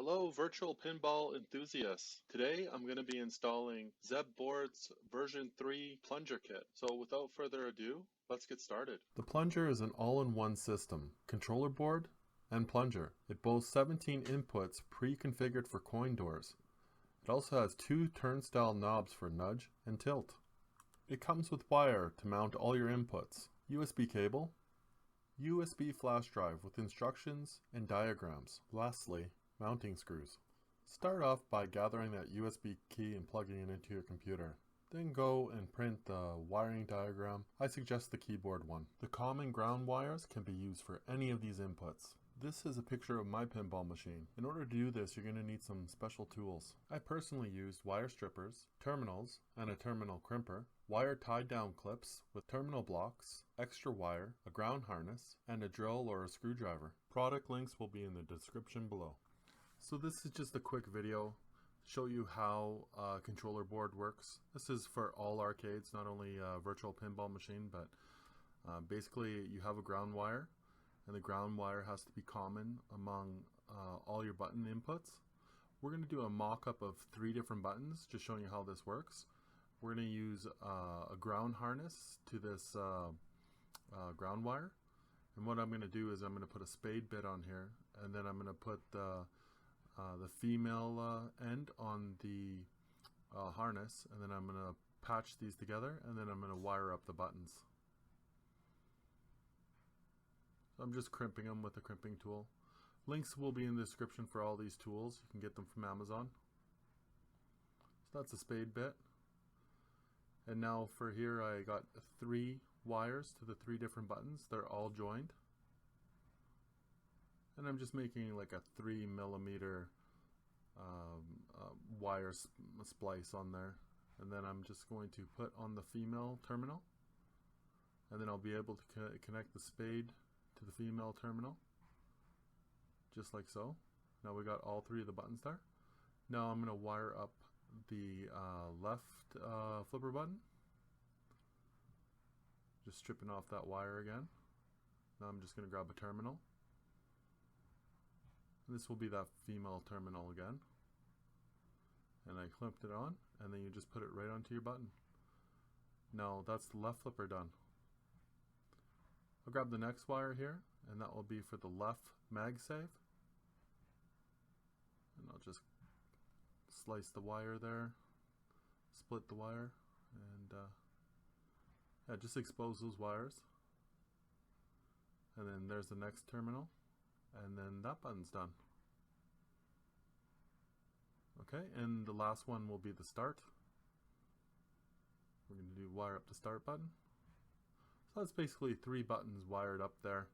Hello, virtual pinball enthusiasts. Today I'm going to be installing ZebBoard's version 3 plunger kit. So without further ado, let's get started. The plunger is an all-in-one system, controller board and plunger. It boasts 17 inputs pre-configured for coin doors. It also has 2 turnstile knobs for nudge and tilt. It comes with wire to mount all your inputs, USB cable, USB flash drive with instructions and diagrams. Lastly, mounting screws. Start off by gathering that USB key and plugging it into your computer. Then go and print the wiring diagram. I suggest the keyboard one. The common ground wires can be used for any of these inputs. This is a picture of my pinball machine. In order to do this, you're going to need some special tools. I personally used wire strippers, terminals, and a terminal crimper, wire tied down clips with terminal blocks, extra wire, a ground harness, and a drill or a screwdriver. Product links will be in the description below. So this is just a quick video to show you how a controller board works. This is for all arcades, not only a virtual pinball machine, but basically you have a ground wire, and the ground wire has to be common among all your button inputs. We're going to do a mock-up of 3 different buttons, just showing you how this works. We're going to use a ground harness to this ground wire, and what I'm going to do is I'm going to put a spade bit on here, and then I'm going to put the female end on the harness, and then I'm going to patch these together, and then I'm going to wire up the buttons. So I'm just crimping them with a crimping tool. Links will be in the description for all these tools. You can get them from Amazon. So that's a spade bit. And now for here I got 3 wires to the 3 different buttons. They're all joined. And I'm just making like a 3mm wire splice on there. And then I'm just going to put on the female terminal. And then I'll be able to connect the spade to the female terminal. Just like so. Now we got all 3 of the buttons there. Now I'm going to wire up the left flipper button. Just stripping off that wire again. Now I'm just going to grab a terminal. And this will be that female terminal again. And I clamped it on, and then you just put it right onto your button. Now that's the left flipper done. I'll grab the next wire here, and that will be for the left MagSafe. And I'll just slice the wire there, split the wire, and yeah, just expose those wires. And then there's the next terminal, and then that button's done. Okay, and the last one will be the start. We're going to do wire up the start button. So that's basically 3 buttons wired up there,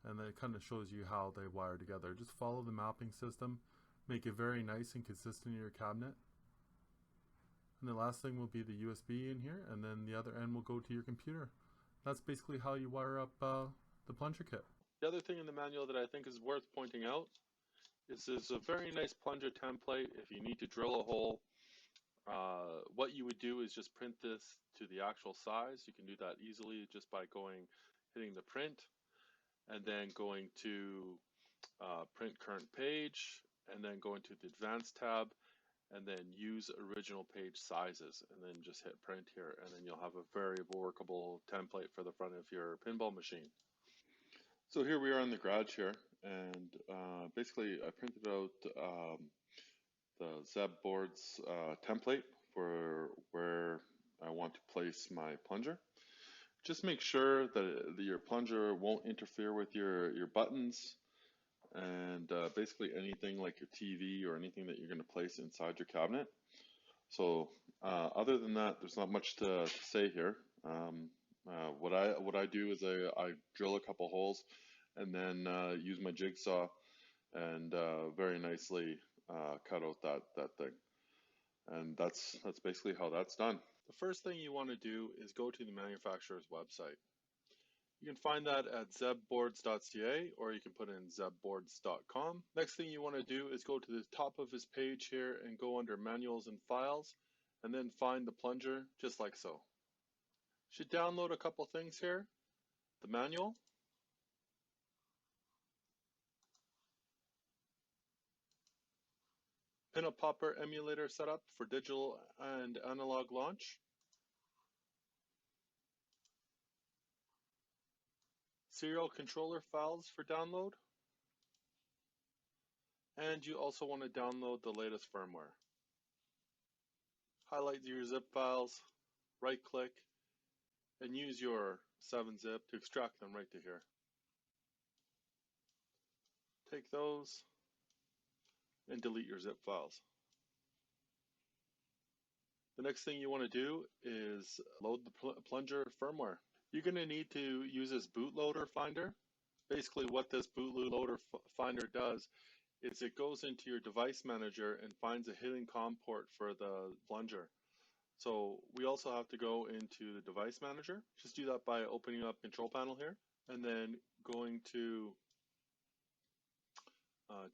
and then it kind of shows you how they wire together. Just follow the mapping system, make it very nice and consistent in your cabinet. And the last thing will be the USB in here, and then the other end will go to your computer. That's basically how you wire up the plunger kit. The other thing in the manual that I think is worth pointing out is there's a very nice plunger template. If you need to drill a hole, what you would do is just print this to the actual size. You can do that easily just by hitting the print, and then going to print current page, and then going to the advanced tab, and then use original page sizes, and then just hit print here, and then you'll have a very workable template for the front of your pinball machine. So here we are in the garage here, and basically I printed out the ZebBoard's template for where I want to place my plunger. Just make sure that your plunger won't interfere with your buttons, and basically anything like your TV or anything that you're going to place inside your cabinet. So other than that, there's not much to say here. What I do is I drill a couple holes, and then use my jigsaw and very nicely cut out that thing. And that's basically how that's done. The first thing you want to do is go to the manufacturer's website. You can find that at zebboards.ca, or you can put in zebboards.com. Next thing you want to do is go to the top of his page here and go under manuals and files, and then find the plunger just like so. Should download a couple things here. The manual, Pinup Popper emulator setup for digital and analog launch. Serial controller files for download. And you also want to download the latest firmware. Highlight your zip files, right click, and use your 7-zip to extract them right to here. Take those and delete your zip files. The next thing you want to do is load the Plunger firmware. You're going to need to use this bootloader finder. Basically what this bootloader finder does is it goes into your device manager and finds a hidden COM port for the Plunger. So we also have to go into the device manager. Just do that by opening up control panel here and then going to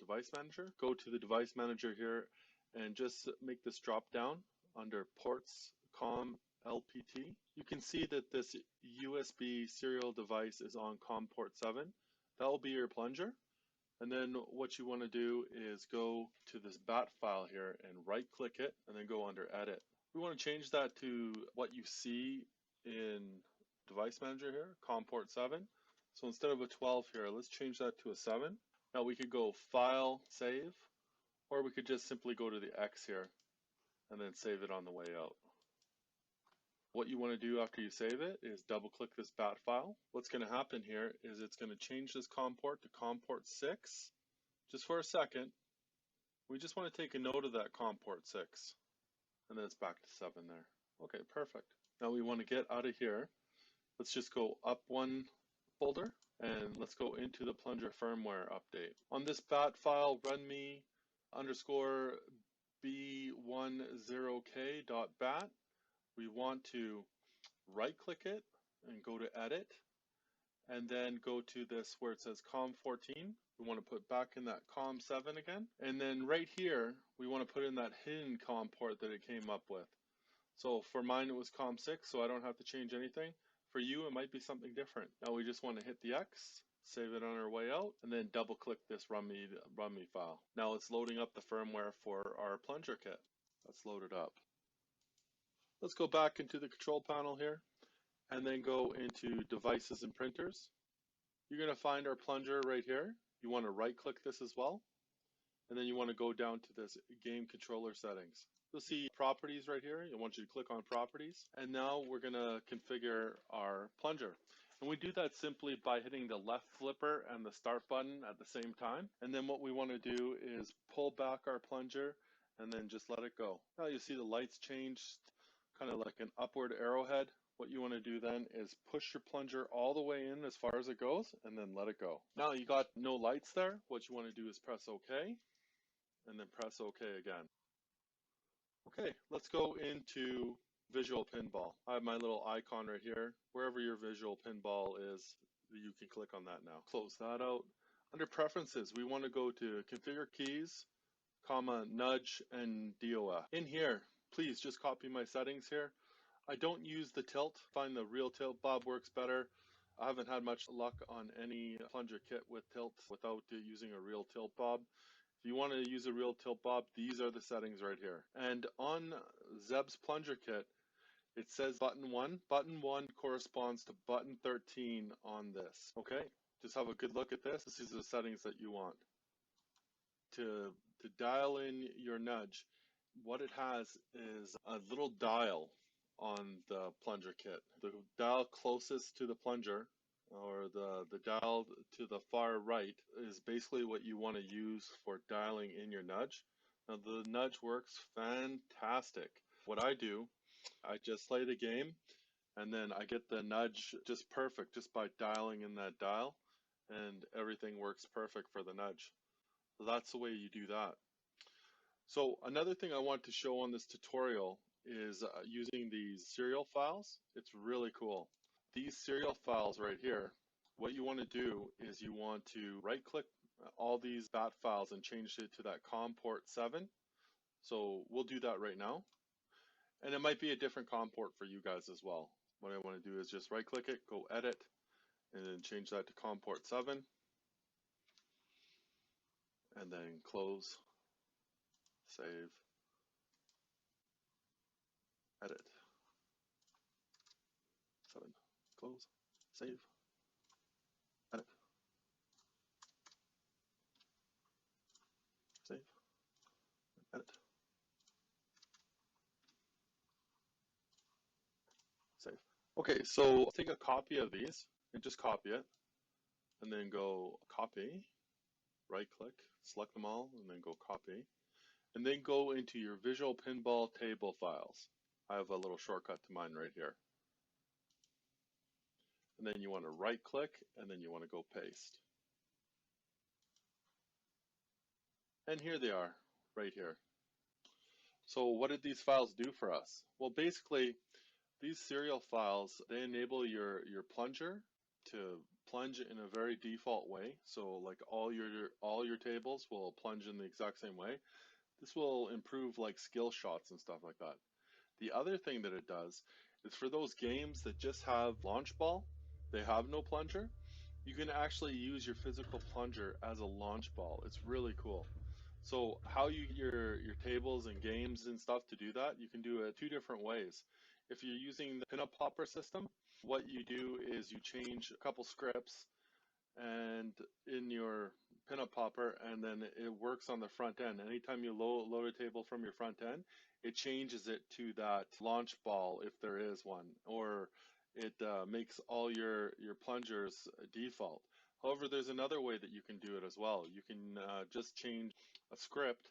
device manager. Go to the device manager here and just make this drop down under ports COM LPT. You can see that this USB serial device is on COM port 7. That will be your Plunger. And then what you want to do is go to this bat file here and right click it and then go under edit. We want to change that to what you see in device manager here, COM port 7. So instead of a 12 here, let's change that to a 7. Now we could go file, save, or we could just simply go to the X here and then save it on the way out. What you want to do after you save it is double click this bat file. What's going to happen here is it's going to change this COM port to COM port 6. Just for a second, we just want to take a note of that COM port 6. And then it's back to 7 there. Okay, perfect. Now we want to get out of here. Let's just go up one folder and let's go into the Plunger firmware update. On this bat file, runme _ b10k.bat, we want to right click it and go to edit and then go to this where it says COM 14. We want to put back in that COM 7 again. And then right here, we want to put in that hidden COM port that it came up with. So for mine, it was COM 6, so I don't have to change anything. For you, it might be something different. Now we just want to hit the X, save it on our way out, and then double click this runme file. Now it's loading up the firmware for our Plunger kit. That's loaded up. Let's go back into the control panel here and then go into devices and printers. You're going to find our Plunger right here. You want to right click this as well. And then you want to go down to this game controller settings. You'll see properties right here. I want you to click on properties. And now we're going to configure our Plunger. And we do that simply by hitting the left flipper and the start button at the same time. And then what we want to do is pull back our Plunger and then just let it go. Now you see the lights changed, kind of like an upward arrowhead. What you want to do then is push your Plunger all the way in as far as it goes and then let it go. Now you got no lights there. What you want to do is press OK and then press OK again. Okay, let's go into Visual Pinball. I have my little icon right here. Wherever your Visual Pinball is, you can click on that now. Close that out. Under Preferences, we want to go to Configure Keys, Nudge, and DOF. In here, please just copy my settings here. I don't use the tilt. Find the real tilt bob works better. I haven't had much luck on any Plunger kit with tilt without using a real tilt bob. If you want to use a real tilt bob, these are the settings right here. And on Zeb's Plunger kit, it says button 1. Button 1 corresponds to button 13 on this. Okay, just have a good look at this. These are the settings that you want. To dial in your nudge, what it has is a little dial on the Plunger kit. The dial closest to the Plunger, or the dial to the far right, is basically what you want to use for dialing in your nudge. Now the nudge works fantastic. What I do, I just play the game and then I get the nudge just perfect just by dialing in that dial, and everything works perfect for the nudge. So that's the way you do that. So another thing I want to show on this tutorial is using these serial files. It's really cool. These serial files right here, what you want to do is you want to right click all these bat files and change it to that COM port 7. So we'll do that right now. And it might be a different COM port for you guys as well. What I want to do is just right click it, go edit, and then change that to COM port 7. And then close, save, edit, 7, close, save, edit, save, edit, save. Okay, so take a copy of these and just copy it, and then go copy, right click, select them all, and then go copy, and then go into your Visual Pinball table files. I have a little shortcut to mine right here. And then you want to right click, and then you want to go paste. And here they are, right here. So what did these files do for us? Well, basically, these serial files, they enable your plunger to plunge in a very default way. So like all your tables will plunge in the exact same way. This will improve like skill shots and stuff like that. The other thing that it does is for those games that just have launch ball, they have no plunger, you can actually use your physical plunger as a launch ball. It's really cool. So how you get your tables and games and stuff to do that, you can do it 2 different ways. If you're using the pinup popper system, what you do is you change a couple scripts and in your pinup popper, and then it works on the front end. Anytime you load a table from your front end, it changes it to that launch ball if there is one, or it makes all your plungers default. However, there's another way that you can do it as well. You can just change a script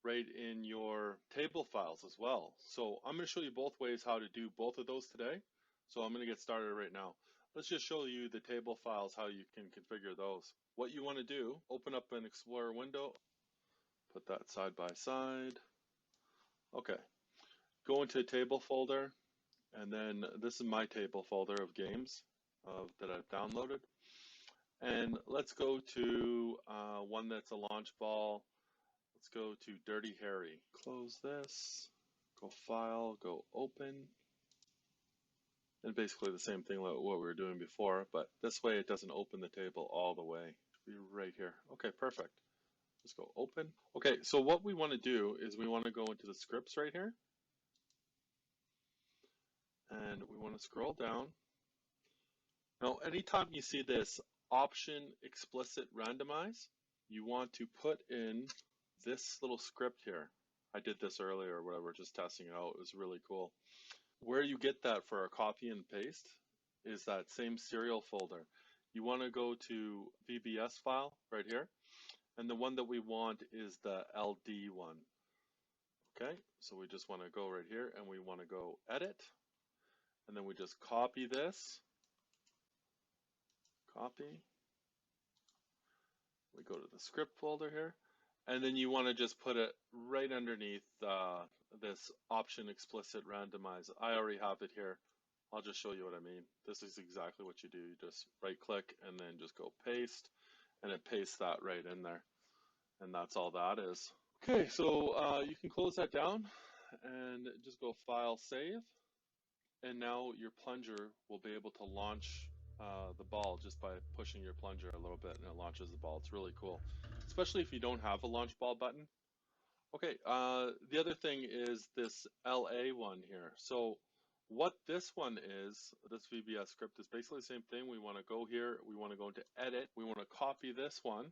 right in your table files as well. So I'm going to show you both ways how to do both of those today. So I'm going to get started right now. Let's just show you the table files, how you can configure those. What you want to do, open up an Explorer window, put that side by side. Okay, go into a table folder, and then this is my table folder of games that I've downloaded. And let's go to one that's a launch ball. Let's go to Dirty Harry. Close this, go File, go Open. And basically the same thing like what we were doing before, but this way it doesn't open the table all the way. It'll be right here. Okay, perfect. Let's go Open. Okay, so what we want to do is we want to go into the scripts right here. And we want to scroll down. Now, anytime you see this Option Explicit Randomize, you want to put in this little script here. I did this earlier or whatever, just testing it out. It was really cool. Where you get that for a copy and paste is that same serial folder. You want to go to VBS file right here, and the one that we want is the LD one. Okay, so we just want to go right here and we want to go edit, and then we just copy this, copy, we go to the script folder here, and then you want to just put it right underneath this Option Explicit Randomize. I already have it here. I'll just show you what I mean. This is exactly what you do. You just right click and then just go paste, and it pastes that right in there. And that's all that is. Okay, so you can close that down and just go File, Save. And now your plunger will be able to launch the ball just by pushing your plunger a little bit, and it launches the ball. It's really cool, especially if you don't have a launch ball button. Okay, the other thing is this LA one here. So what this one is, this VBS script is basically the same thing. We want to go here, we want to go into edit, we want to copy this one,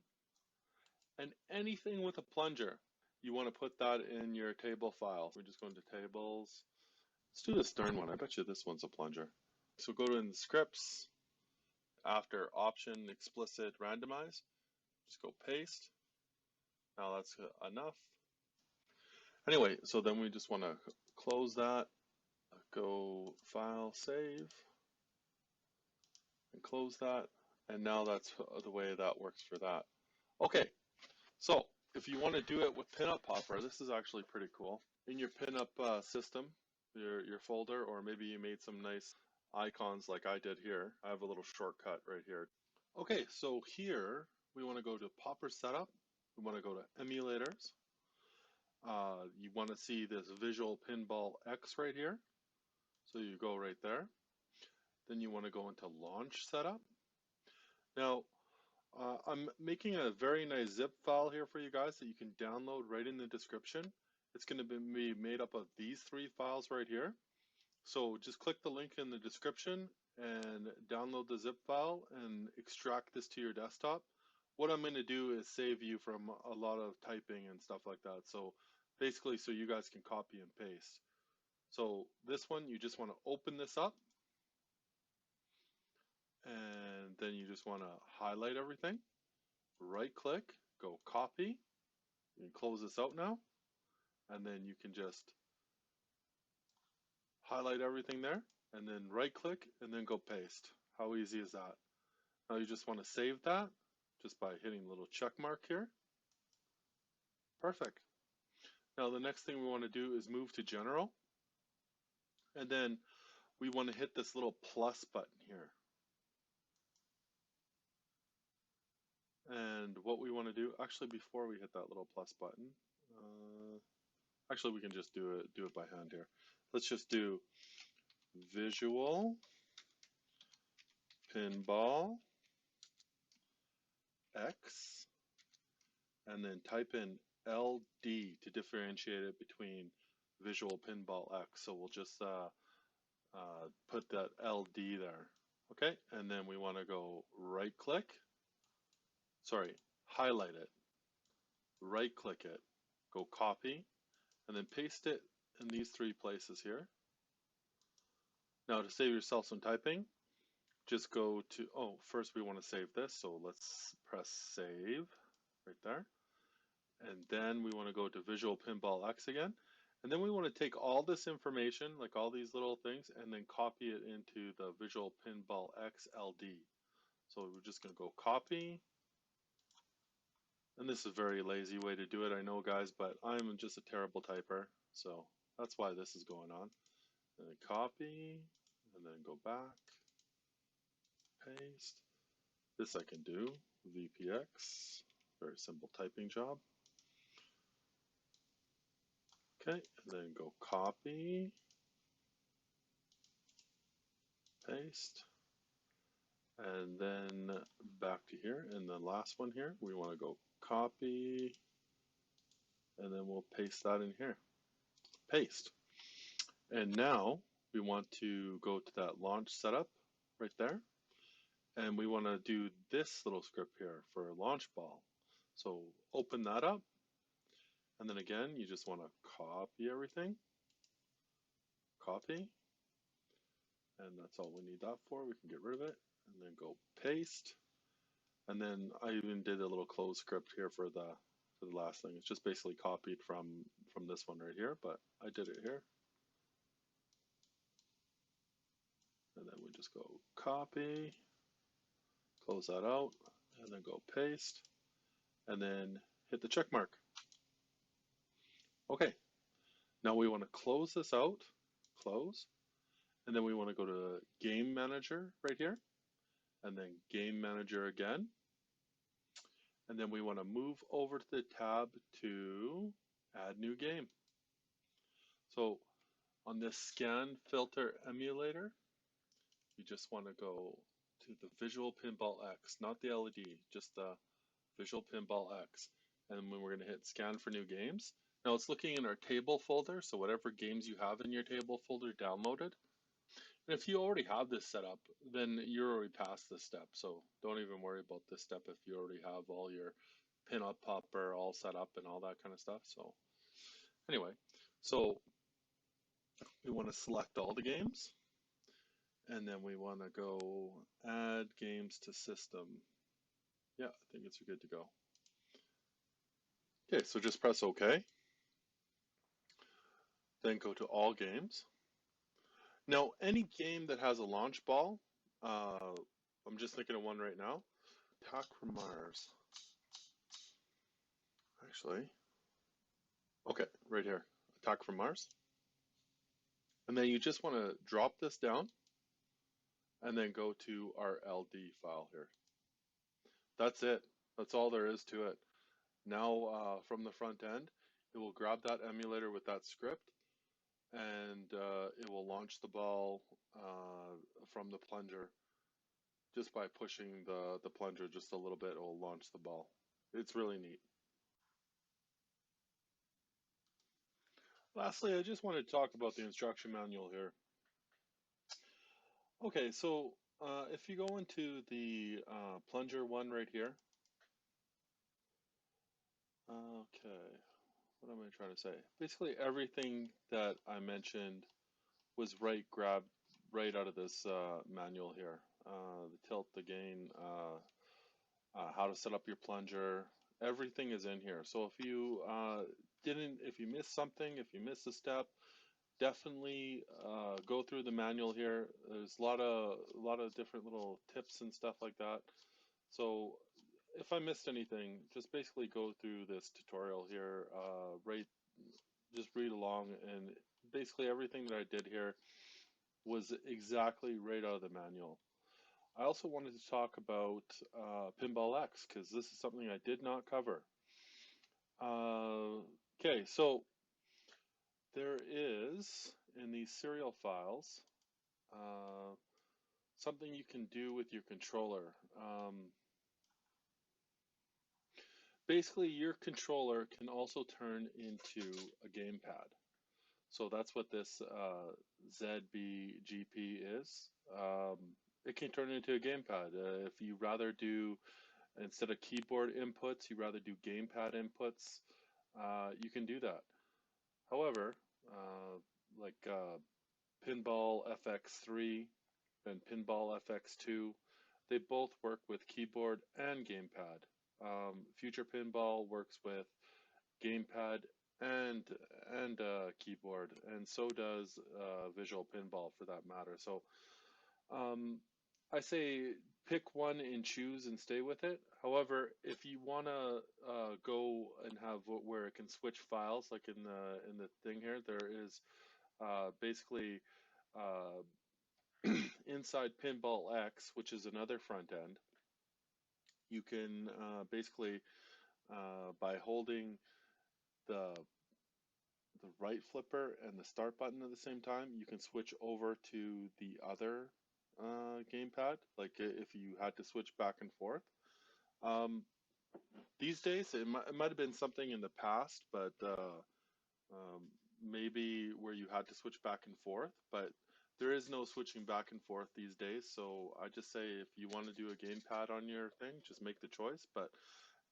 and anything with a plunger, you want to put that in your table file. We just go into tables. Let's do the Stern one. I bet you this one's a plunger. So go to in the scripts, after Option Explicit Randomize, just go paste. Now that's enough. Anyway, so then we just want to close that, go File, Save, and close that. And now that's the way that works for that. Okay, so if you want to do it with Pinup Popper, this is actually pretty cool. In your Pinup system, your folder, or maybe you made some nice icons like I did here. I have a little shortcut right here. Okay, so here we want to go to Popper Setup. We want to go to Emulators. You want to see this Visual Pinball X right here. So you go right there. Then you want to go into Launch Setup. Now, I'm making a very nice zip file here for you guys that you can download right in the description. It's going to be made up of these 3 files right here. So just click the link in the description and download the zip file and extract this to your desktop. What I'm going to do is save you from a lot of typing and stuff like that. So basically, so you guys can copy and paste. So this one, you just want to open this up, and then you just want to highlight everything, right click, go copy. You can close this out now, and then you can just highlight everything there, and then right click, and then go paste. How easy is that? Now you just want to save that just by hitting the little check mark here. Perfect. Now the next thing we want to do is move to general, and then we want to hit this little plus button here. And what we want to do, actually before we hit that little plus button, actually we can just do it by hand here. Let's just do visual pinball X, and then type in LD to differentiate it between visual pinball X. So we'll just put that LD there. Okay, and then we want to go right click, highlight it, right click it, go copy, and then paste it in these 3 places here. Now to save yourself some typing, just go to, first we want to save this, so let's press save right there. And then we want to go to Visual Pinball X again. And then we want to take all this information, like all these little things, and then copy it into the Visual Pinball X LD. So we're just going to go copy. And this is a very lazy way to do it, I know, guys, but I'm just a terrible typer. So that's why this is going on. And then copy, and then go back, paste. This I can do, VPX, very simple typing job. Okay, and then go copy, paste, and then back to here. And the last one here, we want to go copy, and then we'll paste that in here. Paste. And now we want to go to that launch setup right there. And we want to do this little script here for launch ball. So open that up. And then again, you just want to copy everything. Copy. And that's all we need that for. We can get rid of it. And then go paste. And then I even did a little close script here for the last thing. It's just basically copied from this one right here, but I did it here. And then we just go copy, close that out, and then go paste, and then hit the check mark. Okay, now we want to close this out, close, and then we want to go to Game Manager right here, and then Game Manager again. And then we want to move over to the tab to Add New Game. So on this Scan Filter Emulator, you just want to go to the Visual Pinball X, not the LED, just the Visual Pinball X. And then we're going to hit Scan for New Games. Now it's looking in our table folder, so whatever games you have in your table folder downloaded. And if you already have this set up, then you're already past this step. So don't even worry about this step if you already have all your pin-up popper all set up and all that kind of stuff. So anyway, so we want to select all the games. And then we want to go add games to system. Yeah, I think it's good to go. Okay, so just press OK. Then go to all games. Now, any game that has a launch ball, I'm just thinking of one right now. Attack from Mars. Actually, okay, right here. Attack from Mars. And then you just want to drop this down and then go to our LD file here. That's it. That's all there is to it. Now, from the front end, it will grab that emulator with that script, and it will launch the ball from the plunger. Just by pushing the plunger just a little bit, it will launch the ball. It's really neat. Lastly, I just want to talk about the instruction manual here. Okay, so if you go into the plunger one right here, okay, what am I trying to say? Basically, everything that I mentioned was grabbed right out of this manual here. The tilt, the gain, how to set up your plunger, everything is in here. So if you if you missed something, if you missed a step, definitely go through the manual here. There's a lot of different little tips and stuff like that. So if I missed anything, just basically go through this tutorial here, just read along, and basically everything that I did here was exactly right out of the manual. I also wanted to talk about Pinball X because this is something I did not cover. Okay, so there is in these serial files uh, something you can do with your controller. Basically, your controller can also turn into a gamepad. So that's what this ZBGP is. It can turn into a gamepad. If you rather do, instead of keyboard inputs, you rather do gamepad inputs, you can do that. However, like Pinball FX3 and Pinball FX2, they both work with keyboard and gamepad. Future Pinball works with gamepad and keyboard, and so does Visual Pinball for that matter. So um, I say pick one and choose and stay with it. However, if you want to go and have where it can switch files, like in the thing here, there is basically inside Pinball X, which is another front end. You can basically by holding the right flipper and the start button at the same time, you can switch over to the other gamepad, like if you had to switch back and forth. Um, these days, it might have been something in the past, but maybe where you had to switch back and forth, but there is no switching back and forth these days. So I just say if you want to do a gamepad on your thing, just make the choice. But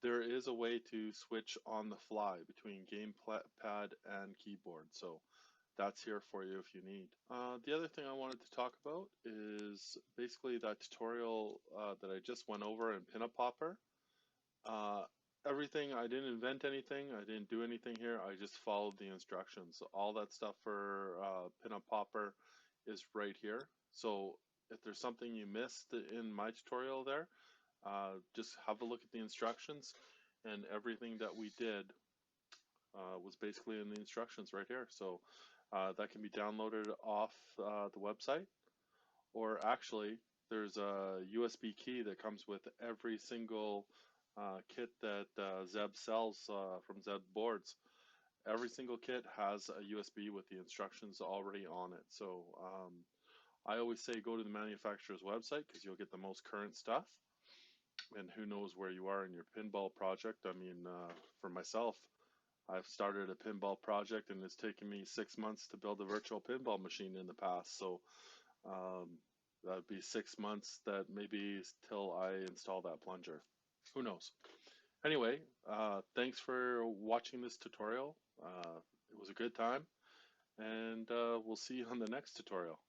there is a way to switch on the fly between gamepad and keyboard. So that's here for you if you need. The other thing I wanted to talk about is basically that tutorial that I just went over in Pinup Popper. Uh, Everything, I didn't invent anything, I didn't do anything here, I just followed the instructions. So all that stuff for Pinup Popper is right here. So if there's something you missed in my tutorial there, just have a look at the instructions, and everything that we did was basically in the instructions right here. So that can be downloaded off the website, or actually there's a USB key that comes with every single kit that Zeb sells from Zeb boards. Every single kit has a USB with the instructions already on it. So I always say go to the manufacturer's website because you'll get the most current stuff. And who knows where you are in your pinball project. I mean, for myself, I've started a pinball project and it's taken me 6 months to build a virtual pinball machine in the past. So that'd be 6 months that maybe till I install that plunger. Who knows? Anyway, thanks for watching this tutorial. It was a good time, and we'll see you on the next tutorial.